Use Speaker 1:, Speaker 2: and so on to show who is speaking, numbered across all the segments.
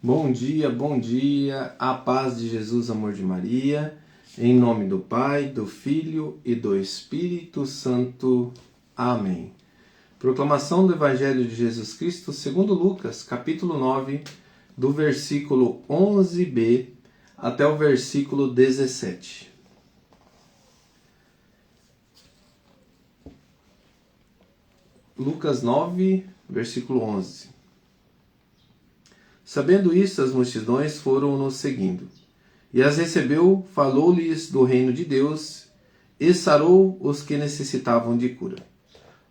Speaker 1: Bom dia, a paz de Jesus, amor de Maria, em nome do Pai, do Filho e do Espírito Santo. Amém. Proclamação do Evangelho de Jesus Cristo segundo Lucas, capítulo 9, do versículo 11b até o versículo 17. Lucas 9, versículo 11. Sabendo isso, as multidões foram-no seguindo. E as recebeu, falou-lhes do reino de Deus, e sarou os que necessitavam de cura.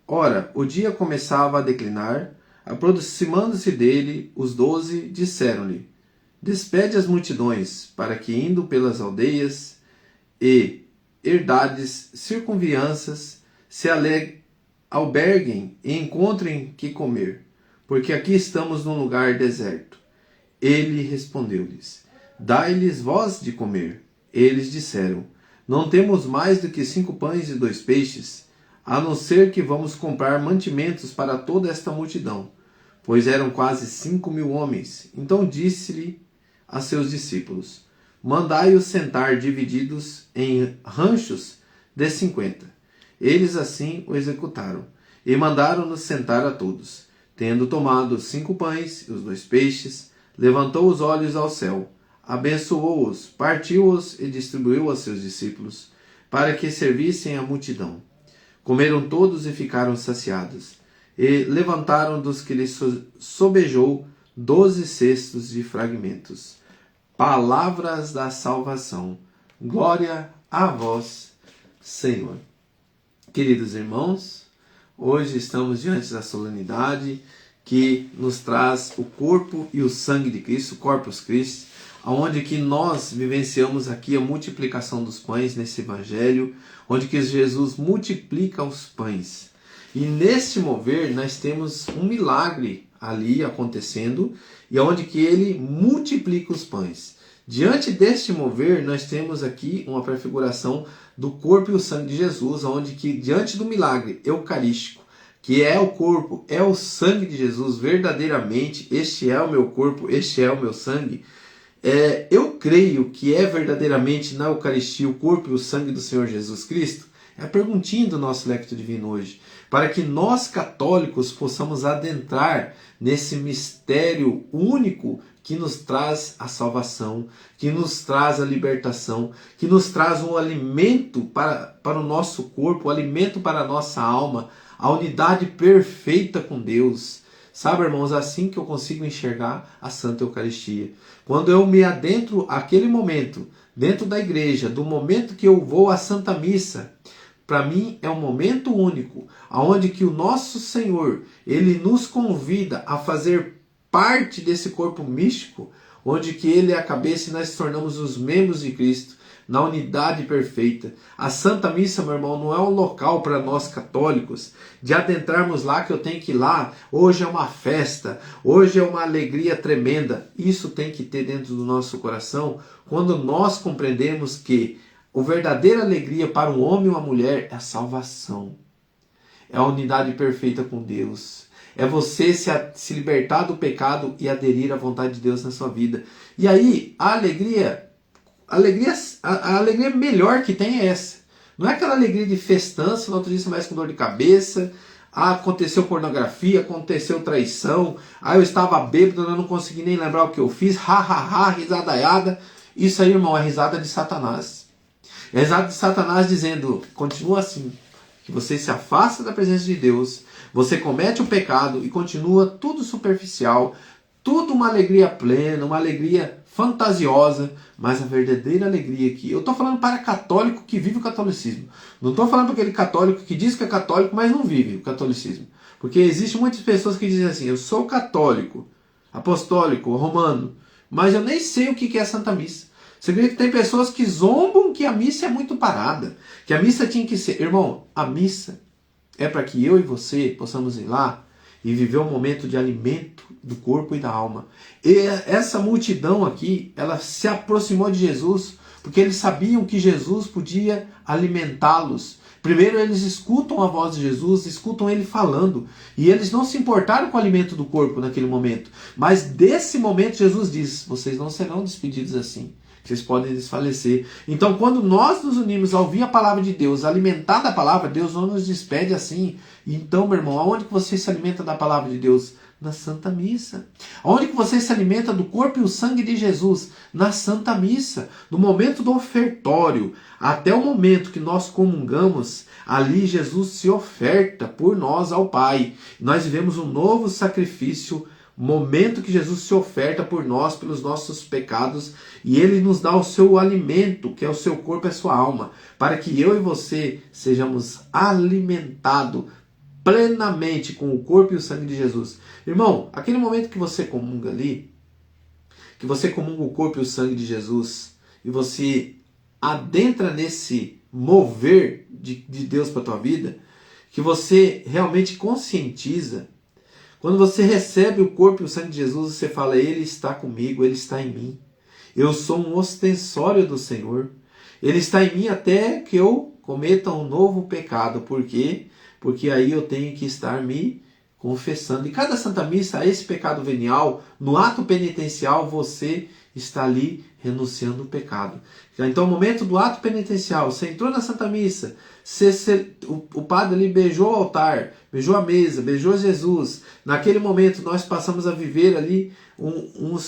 Speaker 1: Ora, o dia começava a declinar, aproximando-se dele, os 12 disseram-lhe: Despede as multidões, para que, indo pelas aldeias e herdades circunvianças, se alberguem e encontrem que comer, porque aqui estamos num lugar deserto. Ele respondeu-lhes: Dai-lhes vós de comer. Eles disseram: Não temos mais do que 5 pães e 2 peixes, a não ser que vamos comprar mantimentos para toda esta multidão, pois eram quase 5.000 homens. Então disse-lhe a seus discípulos: Mandai-os sentar divididos em ranchos de 50. Eles assim o executaram, e mandaram-nos sentar a todos. Tendo tomado os 5 pães e os 2 peixes, levantou os olhos ao céu, abençoou-os, partiu-os e distribuiu aos seus discípulos, para que servissem a multidão. Comeram todos e ficaram saciados, e levantaram dos que lhes sobejou 12 cestos de fragmentos. Palavras da salvação. Glória a vós, Senhor. Queridos irmãos, hoje estamos diante da solenidade que nos traz o corpo e o sangue de Cristo, Corpus Christi, onde que nós vivenciamos aqui a multiplicação dos pães nesse evangelho, onde que Jesus multiplica os pães. E neste mover nós temos um milagre ali acontecendo, e onde que ele multiplica os pães. Diante deste mover nós temos aqui uma prefiguração do corpo e o sangue de Jesus, onde que diante do milagre eucarístico, que é o corpo, é o sangue de Jesus, verdadeiramente, este é o meu corpo, este é o meu sangue, eu creio que é verdadeiramente na Eucaristia o corpo e o sangue do Senhor Jesus Cristo? É a perguntinha do nosso Lectio Divino hoje, para que nós católicos possamos adentrar nesse mistério único que nos traz a salvação, que nos traz a libertação, que nos traz um alimento para o nosso corpo, um alimento para a nossa alma, a unidade perfeita com Deus. Sabe, irmãos, assim que eu consigo enxergar a Santa Eucaristia. Quando eu me adentro àquele momento, dentro da igreja, do momento que eu vou à Santa Missa, para mim é um momento único, onde que o nosso Senhor, ele nos convida a fazer parte desse corpo místico, onde que ele é a cabeça e nós tornamos os membros de Cristo, na unidade perfeita. A Santa Missa, meu irmão, não é um local para nós católicos de adentrarmos lá que eu tenho que ir lá. Hoje é uma festa, hoje é uma alegria tremenda. Isso tem que ter dentro do nosso coração quando nós compreendemos que a verdadeira alegria para um homem e uma mulher é a salvação. É a unidade perfeita com Deus. É você se libertar do pecado e aderir à vontade de Deus na sua vida. E aí, a alegria melhor que tem é essa. Não é aquela alegria de festança, no outro dia você mais com dor de cabeça, aconteceu pornografia, aconteceu traição, eu estava bêbado, eu não consegui nem lembrar o que eu fiz, risadaiada. Isso aí, irmão, é risada de Satanás. É risada de Satanás dizendo, continua assim, que você se afasta da presença de Deus, você comete o pecado e continua tudo superficial, tudo uma alegria plena, uma alegria fantasiosa, mas a verdadeira alegria aqui. Eu estou falando para católico que vive o catolicismo. Não estou falando para aquele católico que diz que é católico, mas não vive o catolicismo. Porque existem muitas pessoas que dizem assim, eu sou católico, apostólico, romano, mas eu nem sei o que é a Santa Missa. Você vê que tem pessoas que zombam que a missa é muito parada, que a missa tinha que ser... Irmão, a missa é para que eu e você possamos ir lá e viver um momento de alimento do corpo e da alma. E essa multidão aqui, ela se aproximou de Jesus, porque eles sabiam que Jesus podia alimentá-los. Primeiro eles escutam a voz de Jesus, escutam ele falando, e eles não se importaram com o alimento do corpo naquele momento. Mas desse momento Jesus diz: vocês não serão despedidos assim, vocês podem desfalecer. Então quando nós nos unimos a ouvir a palavra de Deus, alimentar da palavra, Deus não nos despede assim. Então, meu irmão, aonde que você se alimenta da palavra de Deus? Na Santa Missa. Onde que você se alimenta do corpo e o sangue de Jesus? Na Santa Missa. No momento do ofertório, até o momento que nós comungamos, ali Jesus se oferta por nós ao Pai. Nós vivemos um novo sacrifício, momento que Jesus se oferta por nós, pelos nossos pecados, e Ele nos dá o seu alimento, que é o seu corpo e a sua alma, para que eu e você sejamos alimentados plenamente com o corpo e o sangue de Jesus. Irmão, aquele momento que você comunga ali, que você comunga o corpo e o sangue de Jesus, e você adentra nesse mover de Deus para a tua vida, que você realmente conscientiza, quando você recebe o corpo e o sangue de Jesus, você fala: Ele está comigo, Ele está em mim. Eu sou um ostensório do Senhor. Ele está em mim até que eu cometa um novo pecado. Por quê? Porque aí eu tenho que estar me confessando. E cada Santa Missa, esse pecado venial, no ato penitencial, você está ali renunciando o pecado. Então, no momento do ato penitencial, você entrou na Santa Missa, o padre ali beijou o altar, beijou a mesa, beijou Jesus. Naquele momento, nós passamos a viver ali um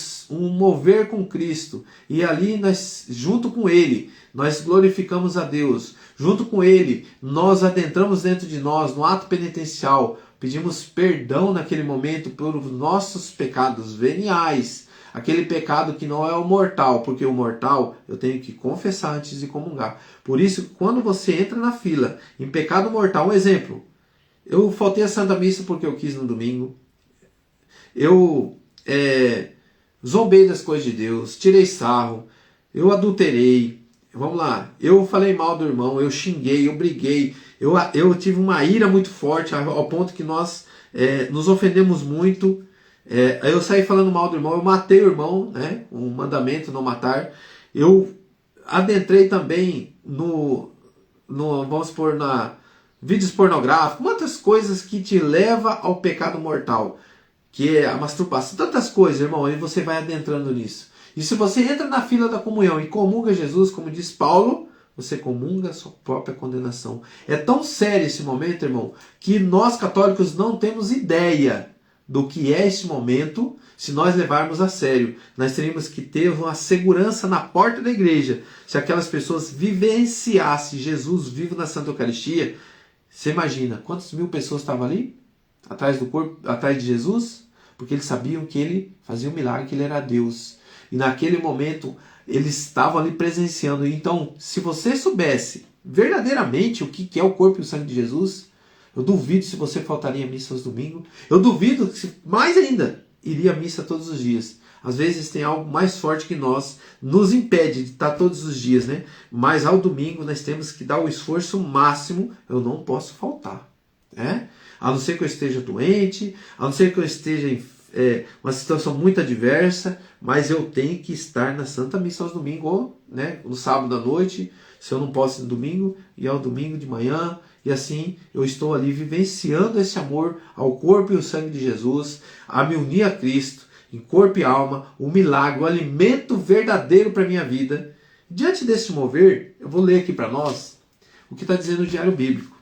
Speaker 1: mover com Cristo. E ali, nós, junto com Ele, nós glorificamos a Deus. Junto com Ele, nós adentramos dentro de nós, no ato penitencial, pedimos perdão naquele momento por nossos pecados veniais. Aquele pecado que não é o mortal, porque o mortal eu tenho que confessar antes de comungar. Por isso, quando você entra na fila em pecado mortal, um exemplo, eu faltei a Santa Missa porque eu quis no domingo, eu zombei das coisas de Deus, tirei sarro, eu adulterei, vamos lá, eu falei mal do irmão, eu xinguei, eu briguei, eu tive uma ira muito forte ao ponto que nós nos ofendemos muito. Eu saí falando mal do irmão, eu matei o irmão, né? Um mandamento, não matar. Eu adentrei também vamos supor, vídeos pornográficos, muitas coisas que te levam ao pecado mortal, que é a masturbação, tantas coisas, irmão, aí você vai adentrando nisso. E se você entra na fila da comunhão e comunga Jesus, como diz Paulo, você comunga a sua própria condenação. É tão sério esse momento, irmão, que nós católicos não temos ideia do que é esse momento. Se nós levarmos a sério, nós teríamos que ter uma segurança na porta da igreja. Se aquelas pessoas vivenciassem Jesus vivo na Santa Eucaristia, você imagina quantas mil pessoas estavam ali, atrás do corpo, atrás de Jesus, porque eles sabiam que ele fazia um milagre, que ele era Deus. E naquele momento eles estavam ali presenciando. Então, se você soubesse verdadeiramente o que é o corpo e o sangue de Jesus, eu duvido se você faltaria à missa aos domingos. Eu duvido se, mais ainda, iria à missa todos os dias. Às vezes tem algo mais forte que nós, nos impede de estar todos os dias, né? Mas ao domingo nós temos que dar o esforço máximo. Eu não posso faltar, né? A não ser que eu esteja doente, a não ser que eu esteja em uma situação muito adversa, mas eu tenho que estar na Santa Missa aos domingos, ou, né, no sábado à noite, se eu não posso ir no domingo, e ao domingo de manhã. E assim eu estou ali vivenciando esse amor ao corpo e o sangue de Jesus, a me unir a Cristo, em corpo e alma, o milagre, o alimento verdadeiro para a minha vida. Diante desse mover, eu vou ler aqui para nós o que está dizendo o Diário Bíblico.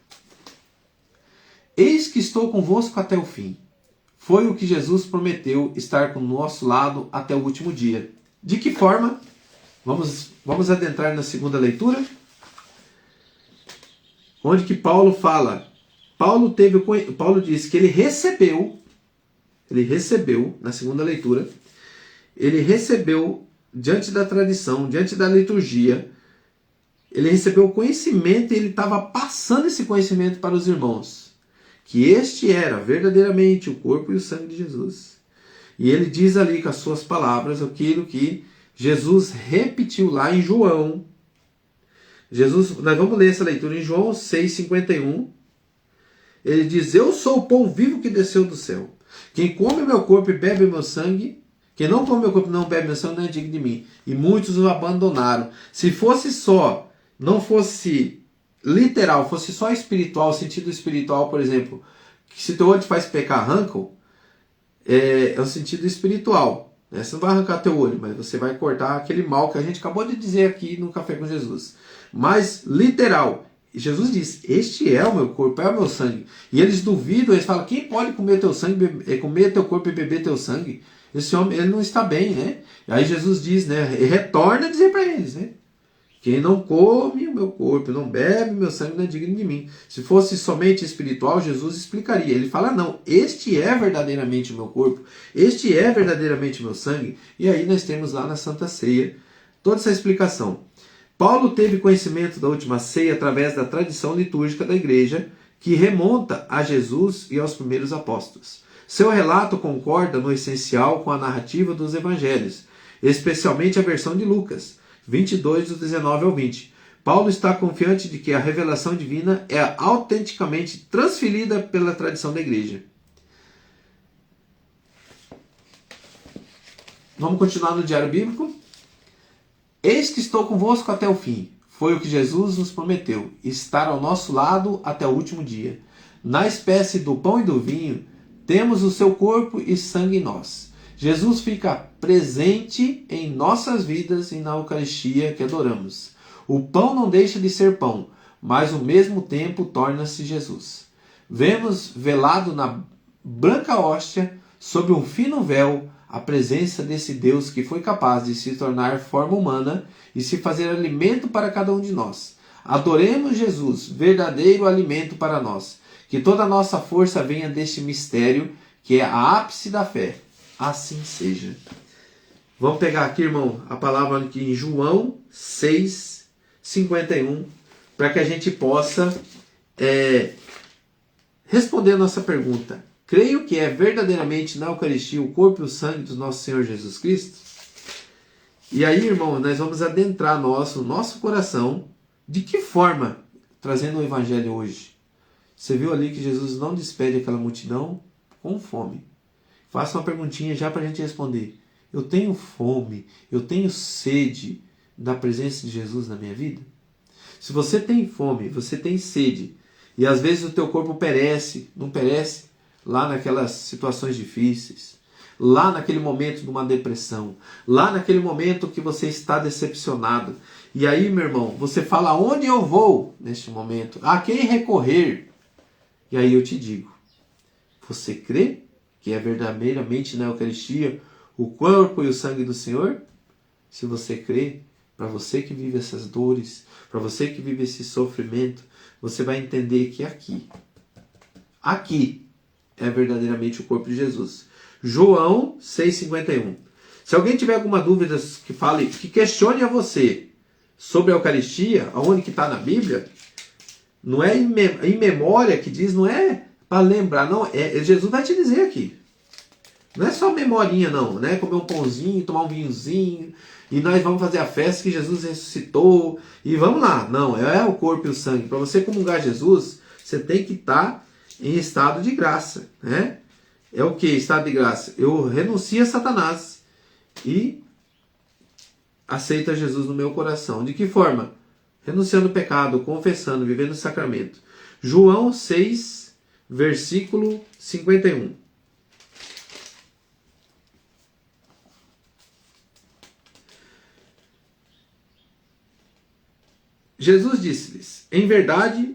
Speaker 1: Eis que estou convosco até o fim. Foi o que Jesus prometeu, estar com o nosso lado até o último dia. De que forma? Vamos adentrar na segunda leitura, onde que Paulo fala. Paulo diz que ele recebeu, na segunda leitura, ele recebeu, diante da tradição, diante da liturgia, ele recebeu o conhecimento e ele estava passando esse conhecimento para os irmãos, que este era verdadeiramente o corpo e o sangue de Jesus. E ele diz ali com as suas palavras aquilo que Jesus repetiu lá em João. Nós vamos ler essa leitura em João 6,51. Ele diz: eu sou o pão vivo que desceu do céu. Quem come o meu corpo e bebe o meu sangue, quem não come o meu corpo e não bebe o meu sangue, não é digno de mim. E muitos o abandonaram. Se fosse só, não fosse literal, fosse só espiritual, sentido espiritual, por exemplo, que se teu olho te faz pecar, arranca-o, é o sentido espiritual. Né? Você não vai arrancar teu olho, mas você vai cortar aquele mal que a gente acabou de dizer aqui no Café com Jesus. Mas literal, Jesus diz, este é o meu corpo, é o meu sangue. E eles duvidam, eles falam, quem pode comer teu sangue, comer teu corpo e beber teu sangue? Esse homem, ele não está bem, né? Aí Jesus diz, né? E retorna a dizer para eles, né? Quem não come o meu corpo, não bebe o meu sangue, não é digno de mim. Se fosse somente espiritual, Jesus explicaria. Ele fala, não, este é verdadeiramente o meu corpo, este é verdadeiramente o meu sangue. E aí nós temos lá na Santa Ceia toda essa explicação. Paulo teve conhecimento da última ceia através da tradição litúrgica da igreja, que remonta a Jesus e aos primeiros apóstolos. Seu relato concorda no essencial com a narrativa dos evangelhos, especialmente a versão de Lucas 22, do 19 ao 20. Paulo está confiante de que a revelação divina é autenticamente transferida pela tradição da igreja. Vamos continuar no diário bíblico? Eis que estou convosco até o fim. Foi o que Jesus nos prometeu, estar ao nosso lado até o último dia. Na espécie do pão e do vinho, temos o seu corpo e sangue em nós. Jesus fica presente em nossas vidas e na Eucaristia que adoramos. O pão não deixa de ser pão, mas ao mesmo tempo torna-se Jesus. Vemos velado na branca hóstia, sob um fino véu, a presença desse Deus que foi capaz de se tornar forma humana e se fazer alimento para cada um de nós. Adoremos Jesus, verdadeiro alimento para nós. Que toda a nossa força venha deste mistério, que é a ápice da fé. Assim seja. Vamos pegar aqui, irmão, a palavra aqui em João 6, 51, para que a gente possa responder a nossa pergunta. Creio que é verdadeiramente na Eucaristia o corpo e o sangue do nosso Senhor Jesus Cristo? E aí, irmão, nós vamos adentrar o nosso coração. De que forma? Trazendo o Evangelho hoje. Você viu ali que Jesus não despede aquela multidão com fome. Faça uma perguntinha já para a gente responder. Eu tenho fome, eu tenho sede da presença de Jesus na minha vida? Se você tem fome, você tem sede, e às vezes o teu corpo perece, não perece? Lá naquelas situações difíceis, lá naquele momento de uma depressão, lá naquele momento que você está decepcionado. E aí, meu irmão, você fala, onde eu vou neste momento? A quem recorrer? E aí eu te digo, você crê que é verdadeiramente na Eucaristia o corpo e o sangue do Senhor? Se você crê, para você que vive essas dores, para você que vive esse sofrimento, você vai entender que aqui é verdadeiramente o corpo de Jesus. João 6,51. Se alguém tiver alguma dúvida que questione a você sobre a Eucaristia, aonde que está na Bíblia, não é em memória que diz, não é para lembrar, não. Jesus vai te dizer aqui. Não é só memorinha, não, né? Comer um pãozinho, tomar um vinhozinho, e nós vamos fazer a festa que Jesus ressuscitou, e vamos lá. Não, é o corpo e o sangue. Para você comungar Jesus, você tem que estar em estado de graça, né? É o que? Estado de graça. Eu renuncio a Satanás e aceito a Jesus no meu coração. De que forma? Renunciando o pecado, confessando, vivendo o sacramento. João 6, versículo 51. Jesus disse-lhes, em verdade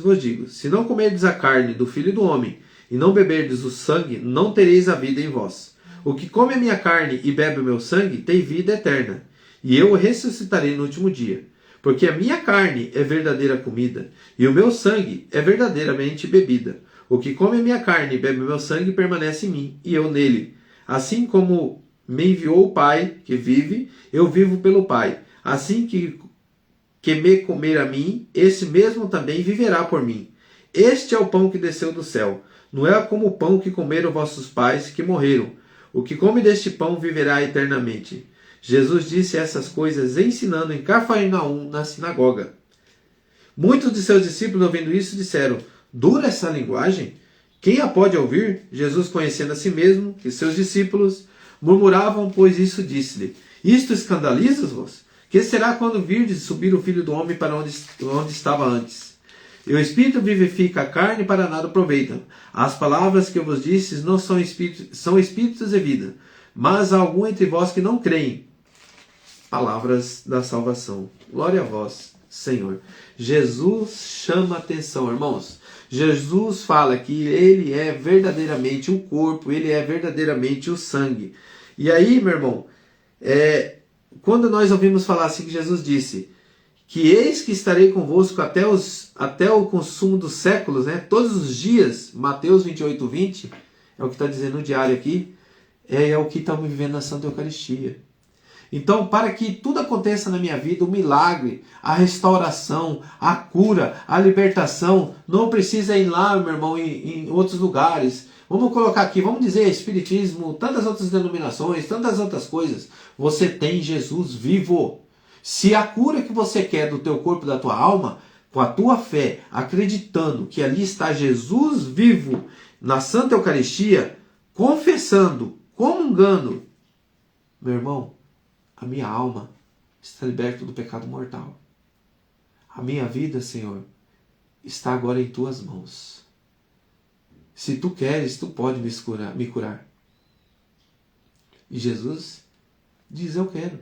Speaker 1: vos digo, se não comerdes a carne do Filho do Homem e não beberdes o sangue, não tereis a vida em vós. O que come a minha carne e bebe o meu sangue tem vida eterna, e eu o ressuscitarei no último dia. Porque a minha carne é verdadeira comida, e o meu sangue é verdadeiramente bebida. O que come a minha carne e bebe o meu sangue permanece em mim, e eu nele. Assim como me enviou o Pai, que vive, eu vivo pelo Pai. Assim que me comer a mim, esse mesmo também viverá por mim. Este é o pão que desceu do céu. Não é como o pão que comeram vossos pais, que morreram. O que come deste pão viverá eternamente. Jesus disse essas coisas ensinando em Cafarnaum, na sinagoga. Muitos de seus discípulos, ouvindo isso, disseram, dura essa linguagem? Quem a pode ouvir? Jesus, conhecendo a si mesmo e seus discípulos, murmuravam, pois isso disse-lhe, isto escandaliza-vos? Que será quando virdes subir o Filho do Homem para onde estava antes? E o Espírito vivifica a carne, para nada aproveita. As palavras que eu vos disse não são espíritos e vida, mas há algum entre vós que não creem. Palavras da salvação. Glória a vós, Senhor. Jesus chama atenção, irmãos. Jesus fala que ele é verdadeiramente o corpo, ele é verdadeiramente o sangue. E aí, meu irmão, quando nós ouvimos falar assim que Jesus disse que eis que estarei convosco até o consumo dos séculos, né? Todos os dias, Mateus 28:20, é o que está dizendo no diário aqui, é o que estamos vivendo na Santa Eucaristia. Então, para que tudo aconteça na minha vida, o milagre, a restauração, a cura, a libertação, não precisa ir lá, meu irmão, em outros lugares. Vamos colocar aqui, vamos dizer Espiritismo, tantas outras denominações, tantas outras coisas. Você tem Jesus vivo. Se a cura que você quer do teu corpo e da tua alma, com a tua fé, acreditando que ali está Jesus vivo na Santa Eucaristia, confessando, comungando, meu irmão, a minha alma está liberta do pecado mortal. A minha vida, Senhor, está agora em tuas mãos. Se tu queres, tu pode me curar. E Jesus diz, eu quero.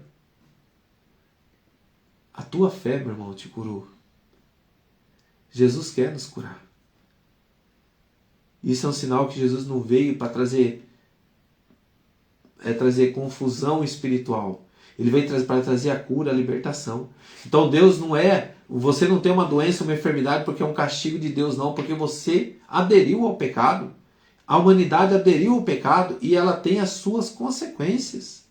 Speaker 1: A tua fé, meu irmão, te curou. Jesus quer nos curar. Isso é um sinal que Jesus não veio para trazer confusão espiritual. Ele veio para trazer a cura, a libertação. Então Deus não é... Você não tem uma doença, uma enfermidade porque é um castigo de Deus, não. Porque você aderiu ao pecado. A humanidade aderiu ao pecado e ela tem as suas consequências.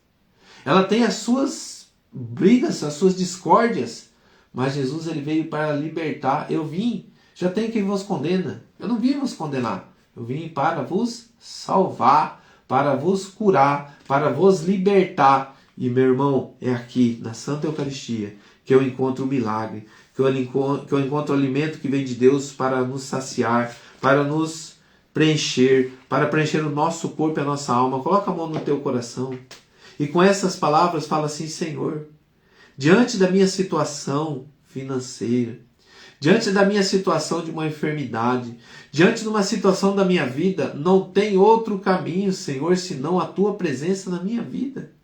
Speaker 1: Ela tem as suas brigas, as suas discórdias. Mas Jesus ele veio para libertar. Eu vim, já tem quem vos condena. Eu não vim vos condenar. Eu vim para vos salvar, para vos curar, para vos libertar. E, meu irmão, é aqui, na Santa Eucaristia, que eu encontro o milagre, que eu encontro o alimento que vem de Deus para nos saciar, para nos preencher, para preencher o nosso corpo e a nossa alma. Coloca a mão no teu coração. E com essas palavras fala assim, Senhor, diante da minha situação financeira, diante da minha situação de uma enfermidade, diante de uma situação da minha vida, não tem outro caminho, Senhor, senão a tua presença na minha vida.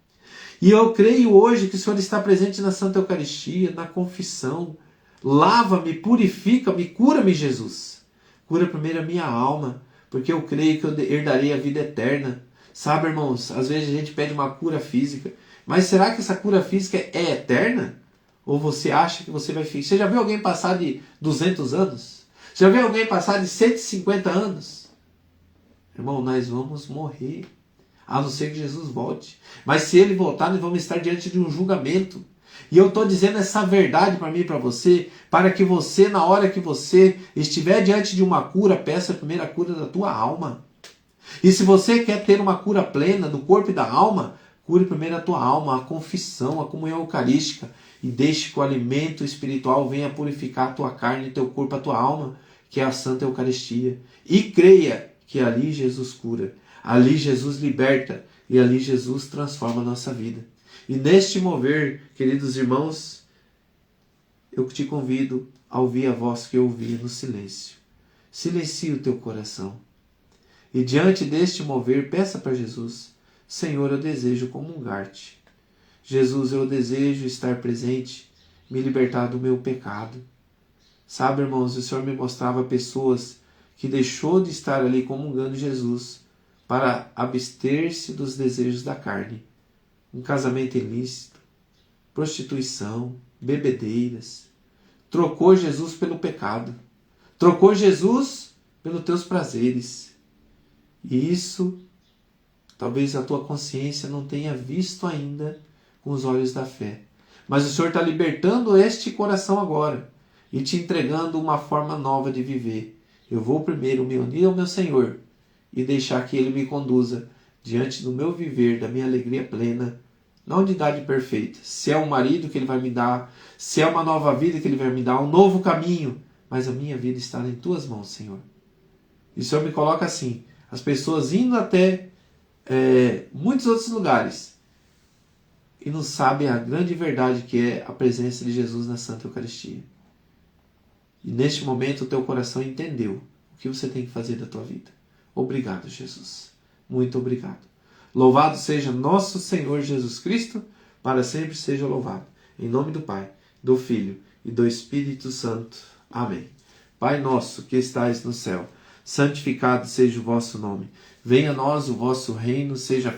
Speaker 1: E eu creio hoje que o Senhor está presente na Santa Eucaristia, na confissão. Lava-me, purifica-me, cura-me, Jesus. Cura primeiro a minha alma, porque eu creio que eu herdarei a vida eterna. Sabe, irmãos, às vezes a gente pede uma cura física, mas será que essa cura física é eterna? Ou você acha que você vai ficar? Você já viu alguém passar de 200 anos? Já viu alguém passar de 150 anos? Irmão, nós vamos morrer. A não ser que Jesus volte. Mas se ele voltar, nós vamos estar diante de um julgamento. E eu estou dizendo essa verdade para mim e para você, para que você, na hora que você estiver diante de uma cura, peça primeiro a cura da tua alma. E se você quer ter uma cura plena do corpo e da alma, cure primeiro a tua alma, a confissão, a comunhão eucarística. E deixe que o alimento espiritual venha purificar a tua carne, teu corpo, a tua alma, que é a Santa Eucaristia. E creia que ali Jesus cura. Ali Jesus liberta e ali Jesus transforma a nossa vida. E neste mover, queridos irmãos, eu te convido a ouvir a voz que eu ouvi no silêncio. Silencie o teu coração. E diante deste mover, peça para Jesus, Senhor, eu desejo comungar-te. Jesus, eu desejo estar presente, me libertar do meu pecado. Sabe, irmãos, o Senhor me mostrava pessoas que deixou de estar ali comungando Jesus para abster-se dos desejos da carne. Um casamento ilícito, prostituição, bebedeiras. Trocou Jesus pelo pecado. Trocou Jesus pelos teus prazeres. E isso, talvez a tua consciência não tenha visto ainda com os olhos da fé. Mas o Senhor está libertando este coração agora e te entregando uma forma nova de viver. Eu vou primeiro me unir ao meu Senhor e deixar que Ele me conduza diante do meu viver, da minha alegria plena, na unidade perfeita. Se é um marido que Ele vai me dar, se é uma nova vida que Ele vai me dar, um novo caminho, mas a minha vida está em Tuas mãos, Senhor. E o Senhor me coloca assim, as pessoas indo até muitos outros lugares, e não sabe a grande verdade que é a presença de Jesus na Santa Eucaristia. E neste momento o teu coração entendeu o que você tem que fazer da tua vida. Obrigado, Jesus. Muito obrigado. Louvado seja nosso Senhor Jesus Cristo, para sempre seja louvado. Em nome do Pai, do Filho e do Espírito Santo. Amém. Pai nosso que estais no céu, santificado seja o vosso nome. Venha a nós o vosso reino, seja